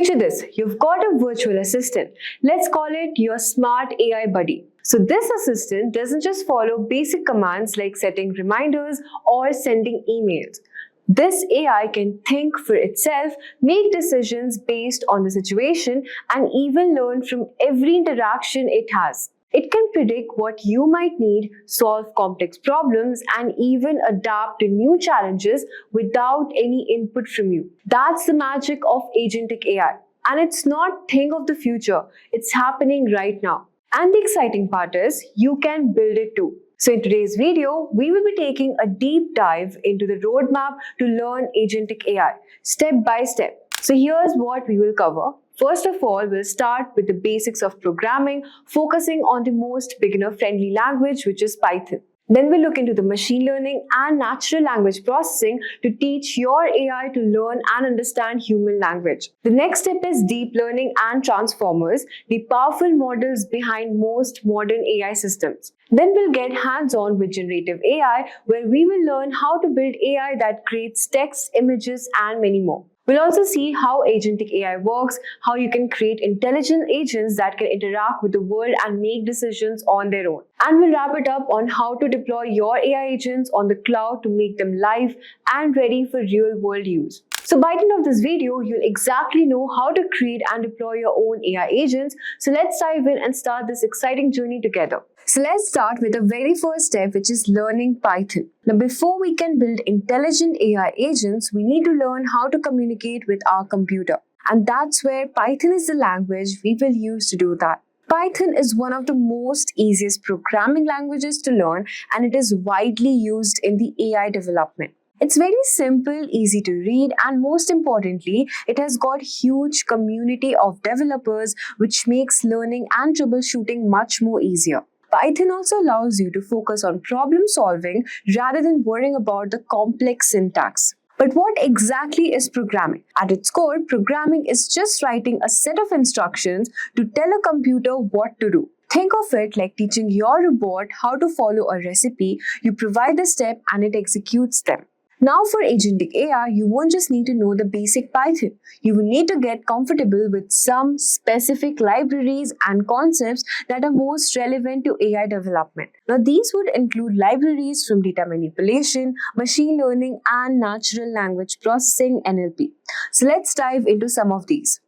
Picture this, you've got a virtual assistant. Let's call it your smart AI buddy. So this assistant doesn't just follow basic commands like setting reminders or sending emails. This AI can think for itself, make decisions based on the situation, and even learn from every interaction it has. It can predict what you might need, solve complex problems, and even adapt to new challenges without any input from you. That's the magic of agentic AI. And it's not thing of the future, it's happening right now. And the exciting part is, you can build it too. So in today's video, we will be taking a deep dive into the roadmap to learn agentic AI, step by step. So here's what we will cover. First of all, we'll start with the basics of programming, focusing on the most beginner-friendly language, which is Python. Then we'll look into the machine learning and natural language processing to teach your AI to learn and understand human language. The next step is deep learning and transformers, the powerful models behind most modern AI systems. Then we'll get hands-on with generative AI, where we will learn how to build AI that creates text, images, and many more. We'll also see how agentic AI works, how you can create intelligent agents that can interact with the world and make decisions on their own. And we'll wrap it up on how to deploy your AI agents on the cloud to make them live and ready for real-world use. So by the end of this video, you'll exactly know how to create and deploy your own AI agents. So let's dive in and start this exciting journey together. So let's start with the very first step, which is learning Python. Now, before we can build intelligent AI agents, we need to learn how to communicate with our computer. And that's where Python is the language we will use to do that. Python is one of the most easiest programming languages to learn, and it is widely used in the AI development. It's very simple, easy to read, and most importantly, it has got huge community of developers, which makes learning and troubleshooting much more easier. Python also allows you to focus on problem solving rather than worrying about the complex syntax. But what exactly is programming? At its core, programming is just writing a set of instructions to tell a computer what to do. Think of it like teaching your robot how to follow a recipe. You provide the step and it executes them. Now for agentic AI, you won't just need to know the basic Python. You will need to get comfortable with some specific libraries and concepts that are most relevant to AI development. Now these would include libraries from data manipulation, machine learning, and natural language processing (NLP). So let's dive into some of these.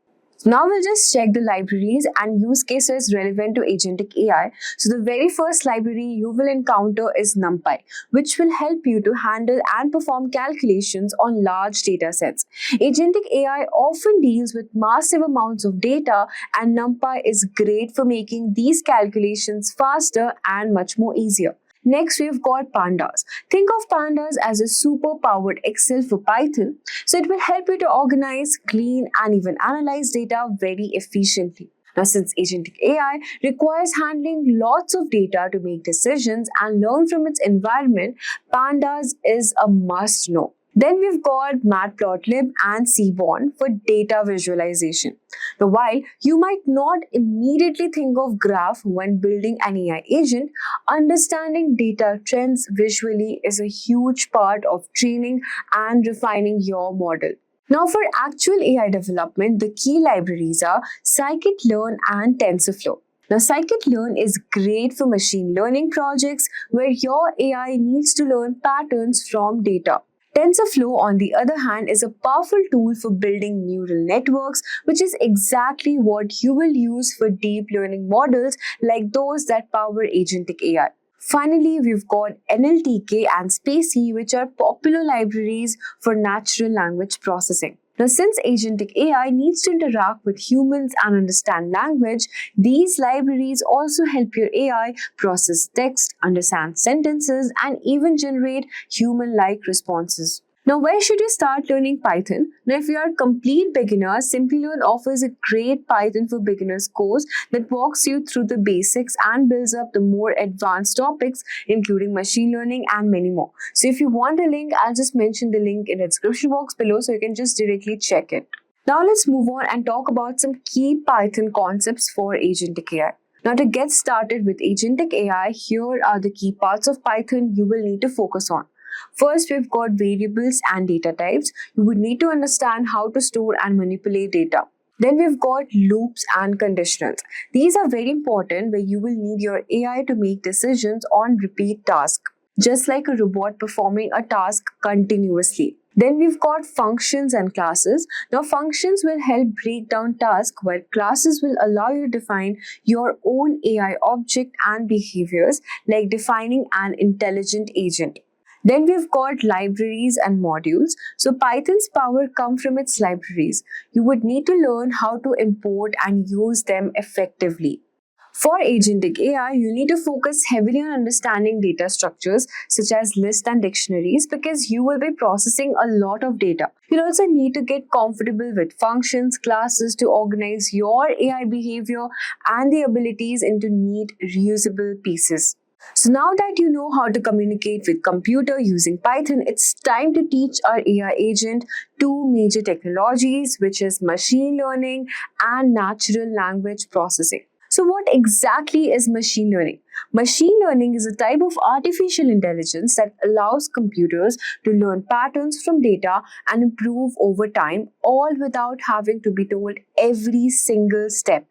Now we'll just check the libraries and use cases relevant to agentic AI. So the very first library you will encounter is NumPy, which will help you to handle and perform calculations on large data sets. Agentic AI often deals with massive amounts of data, and NumPy is great for making these calculations faster and much more easier. Next, we've got Pandas. Think of Pandas as a super-powered Excel for Python, so it will help you to organize, clean, and even analyze data very efficiently. Now, since agentic AI requires handling lots of data to make decisions and learn from its environment, Pandas is a must-know. Then we've got Matplotlib and Seaborn for data visualization. Now, while you might not immediately think of graph when building an AI agent, understanding data trends visually is a huge part of training and refining your model. Now for actual AI development, the key libraries are scikit-learn and TensorFlow. Now, scikit-learn is great for machine learning projects where your AI needs to learn patterns from data. TensorFlow, on the other hand, is a powerful tool for building neural networks, which is exactly what you will use for deep learning models like those that power agentic AI. Finally, we've got NLTK and SpaCy, which are popular libraries for natural language processing. Now, since agentic AI needs to interact with humans and understand language, these libraries also help your AI process text, understand sentences, and even generate human-like responses. Now, where should you start learning Python? Now, if you are a complete beginner, Simplilearn offers a great Python for Beginners course that walks you through the basics and builds up the more advanced topics, including machine learning and many more. So if you want a link, I'll just mention the link in the description box below so you can just directly check it. Now, let's move on and talk about some key Python concepts for agentic AI. Now, to get started with agentic AI, here are the key parts of Python you will need to focus on. First, we've got variables and data types. You would need to understand how to store and manipulate data. Then we've got loops and conditionals. These are very important where you will need your AI to make decisions on repeat tasks, just like a robot performing a task continuously. Then we've got functions and classes. Now, functions will help break down tasks, while classes will allow you to define your own AI object and behaviors, like defining an intelligent agent. Then we've got libraries and modules. So Python's power comes from its libraries. You would need to learn how to import and use them effectively. For agentic AI, you need to focus heavily on understanding data structures such as lists and dictionaries because you will be processing a lot of data. You'll also need to get comfortable with functions, classes to organize your AI behavior and the abilities into neat, reusable pieces. So now that you know how to communicate with computer using Python, it's time to teach our AI agent two major technologies, which is machine learning and natural language processing. So what exactly is machine learning? Machine learning is a type of artificial intelligence that allows computers to learn patterns from data and improve over time, all without having to be told every single step.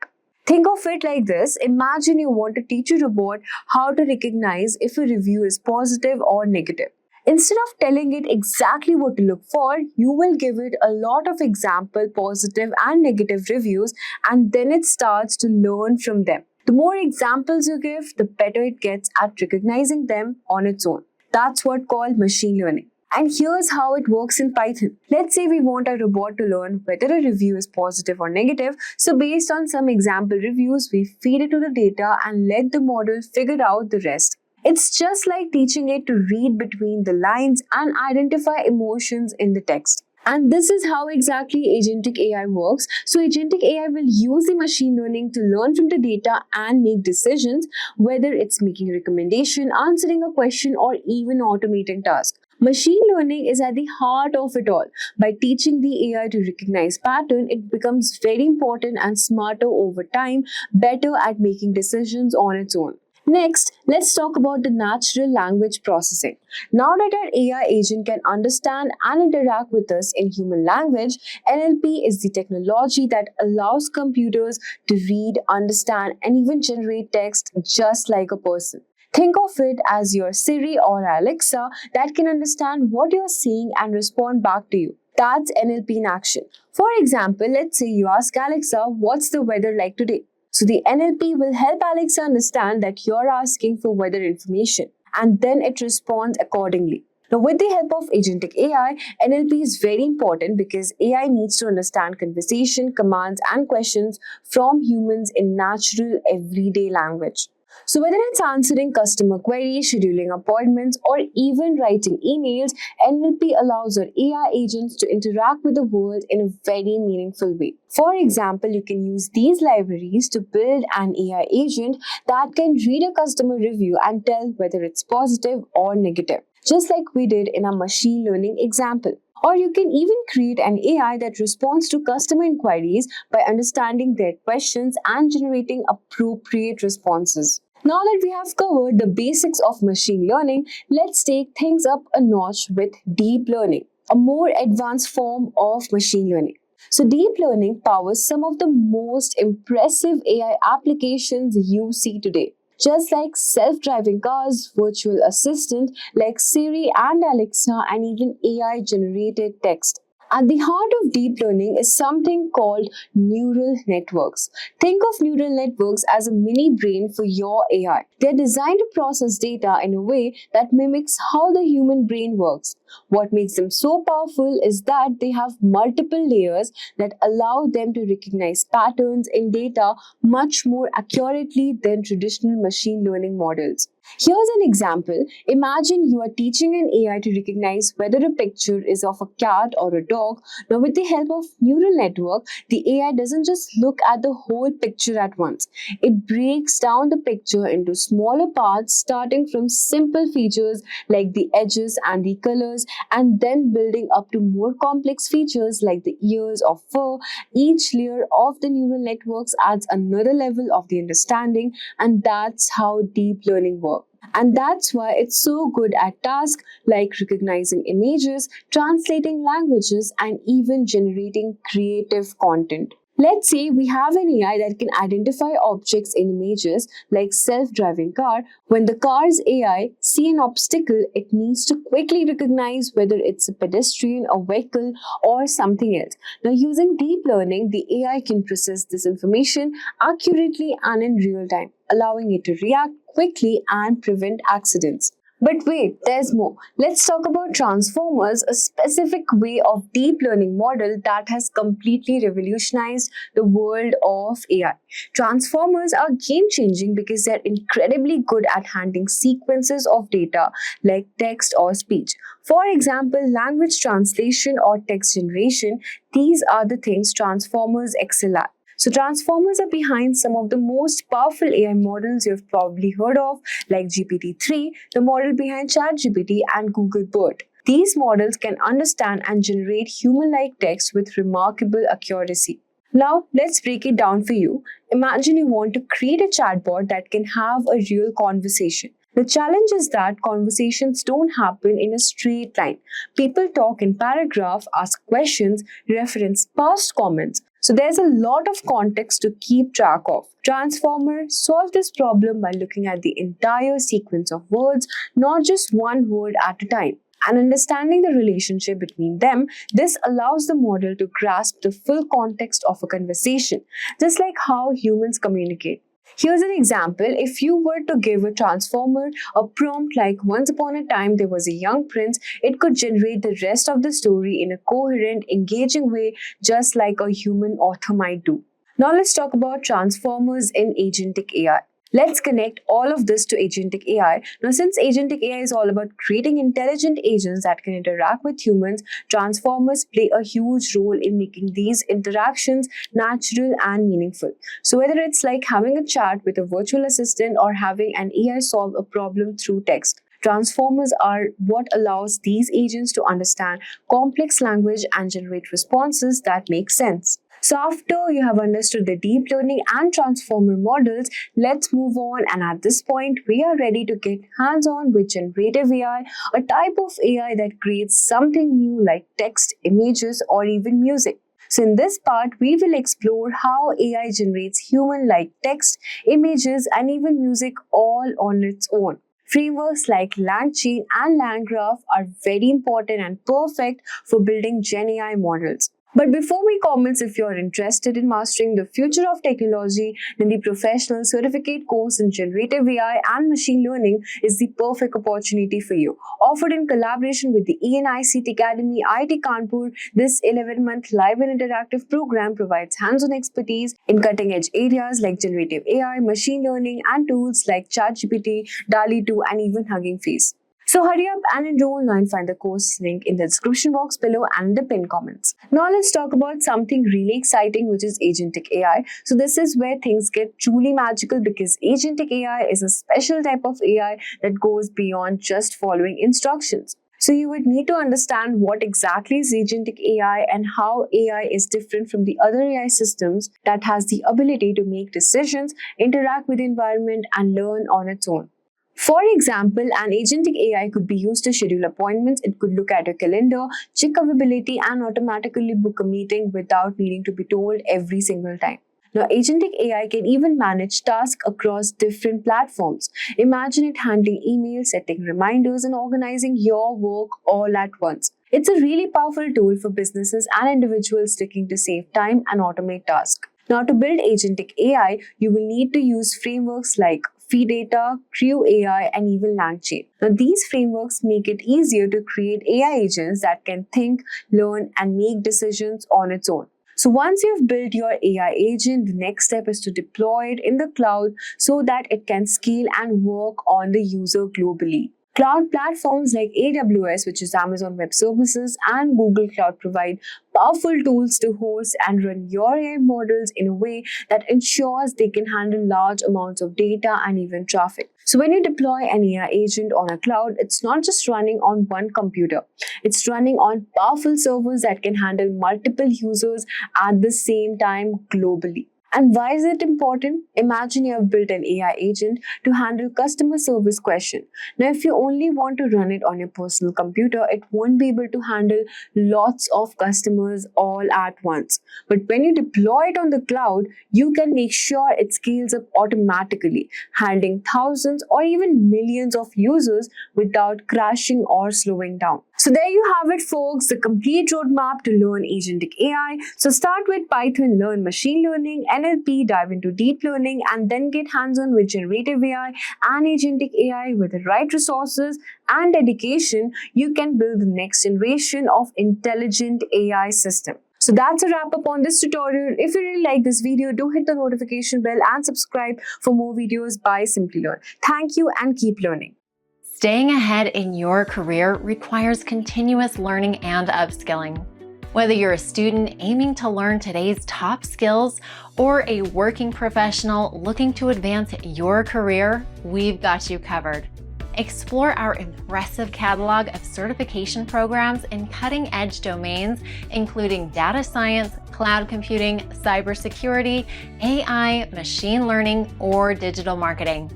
Think of it like this. Imagine you want to teach a robot how to recognize if a review is positive or negative. Instead of telling it exactly what to look for, you will give it a lot of example positive and negative reviews, and then it starts to learn from them. The more examples you give, the better it gets at recognizing them on its own. That's what called machine learning. And here's how it works in Python. Let's say we want our robot to learn whether a review is positive or negative. So based on some example reviews, we feed it to the data and let the model figure out the rest. It's just like teaching it to read between the lines and identify emotions in the text. And this is how exactly agentic AI works. So agentic AI will use the machine learning to learn from the data and make decisions, whether it's making a recommendation, answering a question, or even automating tasks. Machine learning is at the heart of it all. By teaching the AI to recognize pattern, it becomes very important and smarter over time, better at making decisions on its own. Next, let's talk about the natural language processing. Now that our AI agent can understand and interact with us in human language, NLP is the technology that allows computers to read, understand, and even generate text just like a person. Think of it as your Siri or Alexa that can understand what you're saying and respond back to you. That's NLP in action. For example, let's say you ask Alexa, "What's the weather like today?" So the NLP will help Alexa understand that you're asking for weather information, and then it responds accordingly. Now, with the help of agentic AI, NLP is very important because AI needs to understand conversation, commands, and questions from humans in natural everyday language. So whether it's answering customer queries, scheduling appointments, or even writing emails, NLP allows our AI agents to interact with the world in a very meaningful way. For example, you can use these libraries to build an AI agent that can read a customer review and tell whether it's positive or negative, just like we did in our machine learning example. Or you can even create an AI that responds to customer inquiries by understanding their questions and generating appropriate responses. Now that we have covered the basics of machine learning, let's take things up a notch with deep learning, a more advanced form of machine learning. So deep learning powers some of the most impressive AI applications you see today. Just like self-driving cars, virtual assistant like Siri and Alexa, and even AI-generated text. At the heart of deep learning is something called neural networks. Think of neural networks as a mini brain for your AI. They're designed to process data in a way that mimics how the human brain works. What makes them so powerful is that they have multiple layers that allow them to recognize patterns in data much more accurately than traditional machine learning models. Here's an example. Imagine you are teaching an AI to recognize whether a picture is of a cat or a dog. Now, with the help of neural network, the AI doesn't just look at the whole picture at once. It breaks down the picture into smaller parts, starting from simple features like the edges and the colors, and then building up to more complex features like the ears or fur. Each layer of the neural networks adds another level of the understanding, and that's how deep learning works. And that's why it's so good at tasks like recognizing images, translating languages, and even generating creative content. Let's say we have an AI that can identify objects in images like self-driving car. When the car's AI see an obstacle, it needs to quickly recognize whether it's a pedestrian, a vehicle, or something else. Now, using deep learning, the AI can process this information accurately and in real time, allowing it to react quickly and prevent accidents. But wait, there's more. Let's talk about transformers, a specific way of deep learning model that has completely revolutionized the world of AI. Transformers are game changing because they're incredibly good at handling sequences of data like text or speech. For example, language translation or text generation, these are the things transformers excel at. So transformers are behind some of the most powerful AI models you've probably heard of, like GPT-3, the model behind ChatGPT, and Google BERT. These models can understand and generate human-like text with remarkable accuracy. Now, let's break it down for you. Imagine you want to create a chatbot that can have a real conversation. The challenge is that conversations don't happen in a straight line. People talk in paragraphs, ask questions, reference past comments. So there's a lot of context to keep track of. Transformer solve this problem by looking at the entire sequence of words, not just one word at a time. And understanding the relationship between them, this allows the model to grasp the full context of a conversation, just like how humans communicate. Here's an example. If you were to give a transformer a prompt like once upon a time there was a young prince, it could generate the rest of the story in a coherent, engaging way, just like a human author might do. Now let's talk about transformers in agentic AI. Let's connect all of this to agentic AI. Now, since agentic AI is all about creating intelligent agents that can interact with humans, transformers play a huge role in making these interactions natural and meaningful. So, whether it's like having a chat with a virtual assistant or having an AI solve a problem through text, transformers are what allows these agents to understand complex language and generate responses that make sense. So after you have understood the deep learning and transformer models, let's move on, and at this point we are ready to get hands-on with generative AI, a type of AI that creates something new like text, images, or even music. So in this part, we will explore how AI generates human-like text, images, and even music all on its own. Frameworks like LangChain and LangGraph are very important and perfect for building Gen AI models. But before we comments, if you're interested in mastering the future of technology, then the professional certificate course in generative AI and machine learning is the perfect opportunity for you. Offered in collaboration with the ENICT Academy, IIT Kanpur, this 11-month live and interactive program provides hands-on expertise in cutting-edge areas like generative AI, machine learning, and tools like ChatGPT, DALL-E 2, and even Hugging Face. So hurry up and enroll now and find the course link in the description box below and the pinned comments. Now let's talk about something really exciting, which is agentic AI. So this is where things get truly magical because agentic AI is a special type of AI that goes beyond just following instructions. So you would need to understand what exactly is agentic AI and how AI is different from the other AI systems that has the ability to make decisions, interact with the environment, and learn on its own. For example, an agentic AI could be used to schedule appointments. It could look at a calendar, check availability, and automatically book a meeting without needing to be told every single time. Now, agentic AI can even manage tasks across different platforms. Imagine it handling emails, setting reminders, and organizing your work all at once. It's a really powerful tool for businesses and individuals looking to save time and automate tasks. Now, to build agentic AI, you will need to use frameworks like Feedata, Crew AI, and even LangChain. Now, these frameworks make it easier to create AI agents that can think, learn, and make decisions on its own. So once you've built your AI agent, the next step is to deploy it in the cloud so that it can scale and work on the user globally. Cloud platforms like AWS, which is Amazon Web Services, and Google Cloud provide powerful tools to host and run your AI models in a way that ensures they can handle large amounts of data and even traffic. So when you deploy an AI agent on a cloud, it's not just running on one computer. It's running on powerful servers that can handle multiple users at the same time globally. And why is it important? Imagine you have built an AI agent to handle customer service question. Now, if you only want to run it on your personal computer, it won't be able to handle lots of customers all at once. But when you deploy it on the cloud, you can make sure it scales up automatically, handling thousands or even millions of users without crashing or slowing down. So there you have it, folks, the complete roadmap to learn agentic AI. So start with Python, learn machine learning, NLP, dive into deep learning, and then get hands-on with generative AI and agentic AI. With the right resources and dedication, you can build the next generation of intelligent AI system. So that's a wrap up on this tutorial. If you really like this video, do hit the notification bell and subscribe for more videos by Simplilearn. Thank you and keep learning. Staying ahead in your career requires continuous learning and upskilling. Whether you're a student aiming to learn today's top skills or a working professional looking to advance your career, we've got you covered. Explore our impressive catalog of certification programs in cutting-edge domains, including data science, cloud computing, cybersecurity, AI, machine learning, or digital marketing.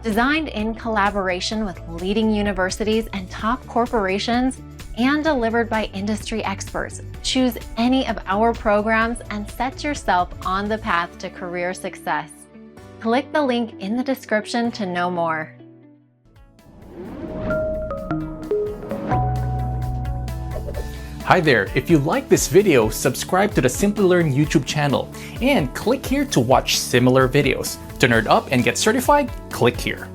Designed in collaboration with leading universities and top corporations, and delivered by industry experts, choose any of our programs and set yourself on the path to career success. Click the link in the description to know more. Hi there, if you like this video, subscribe to the Simplilearn YouTube channel and click here to watch similar videos. To nerd up and get certified, click here.